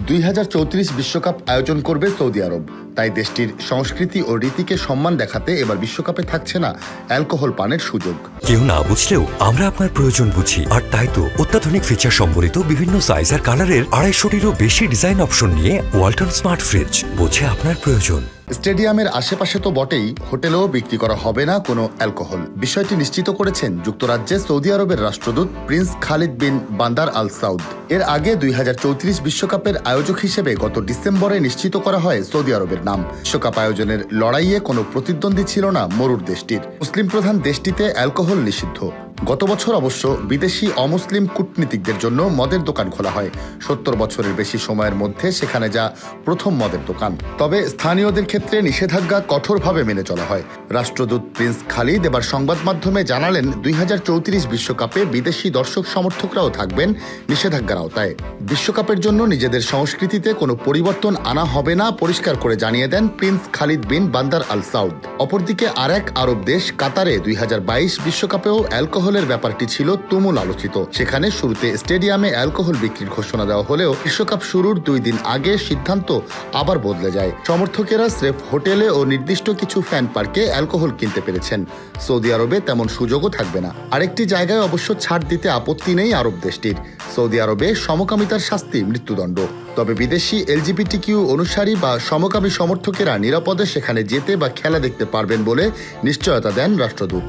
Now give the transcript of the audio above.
2034 বিশ্বকাপ আয়োজন করবে সৌদি আরব। তাই দেশটির সংস্কৃতি ও রীতিকে সম্মান দেখাতে এবার বিশ্বকাপে থাকছে না অ্যালকোহল পানের সুযোগ। কেউ না বুঝলেও আমরা আপনার প্রয়োজন বুঝি, আর তাই তো অত্যাধুনিক ফিচার সম্বলিত বিভিন্ন সাইজ আর কালারের 250-টিরও বেশি ডিজাইন অপশন নিয়ে ওয়ালটন স্মার্ট ফ্রিজ বোঝে আপনার প্রয়োজন। স্টেডিয়ামের আশেপাশে তো বটেই, হোটেলেও বিক্রি করা হবে না কোনো অ্যালকোহল। বিষয়টি নিশ্চিত করেছেন যুক্তরাজ্যে সৌদি আরবের রাষ্ট্রদূত প্রিন্স খালিদ বিন বান্দার আল সাউদ। এর আগে 2034 বিশ্বকাপের আয়োজক হিসেবে গত ডিসেম্বরে নিশ্চিত করা হয় সৌদি আরবের নাম। বিশ্বকাপ আয়োজনের লড়াইয়ে কোনো প্রতিদ্বন্দ্বী ছিল না মরুর দেশটির। মুসলিম প্রধান দেশটিতে অ্যালকোহল নিষিদ্ধ। গত বছর অবশ্য বিদেশি অমুসলিম কূটনীতিকদের জন্য মদের দোকান খোলা হয়। 70 বছরের বেশি সময়ের মধ্যে সেখানে যা প্রথম মদের দোকান। তবে স্থানীয়দের ক্ষেত্রে নিষেধাজ্ঞা কঠোরভাবে মেনে চলা হয়। রাষ্ট্রদূত প্রিন্স খালিদ এবার সংবাদ মাধ্যমে জানালেন 2034 বিশ্বকাপে বিদেশি দর্শক সমর্থকরাও থাকবেন নিষেধাজ্ঞার আওতায়। বিশ্বকাপের জন্য নিজেদের সংস্কৃতিতে কোনো পরিবর্তন আনা হবে না পরিষ্কার করে জানিয়ে দেন প্রিন্স খালিদ বিন বান্দার আল সাউদ। অপরদিকে আরেক আরব দেশ কাতারে 2022 বিশ্বকাপেও অ্যালকোহলের ব্যাপারটি ছিল তুমুল আলোচিত। সেখানে শুরুতে স্টেডিয়ামে অ্যালকোহল বিক্রির ঘোষণা দেওয়া হলেও বিশ্বকাপ শুরুর 2 দিন আগে সিদ্ধান্ত আবার বদলে যায়। সমর্থকেরা স্রেফ হোটেলে ও নির্দিষ্ট কিছু ফ্যান পার্কে অ্যালকোহল কিনতে পেরেছেন। সৌদি আরবে তেমন সুযোগও থাকবে না। আরেকটি জায়গায় অবশ্য ছাড় দিতে আপত্তি নেই আরব দেশটির। সৌদি আরবে সমকামিতার শাস্তি মৃত্যুদণ্ড। তবে বিদেশি এলজিবিটিকিউ অনুসারী বা সমকামী সমর্থকেরা নিরাপদে সেখানে যেতে বা খেলা দেখতে পারবেন বলে নিশ্চয়তা দেন রাষ্ট্রদূত।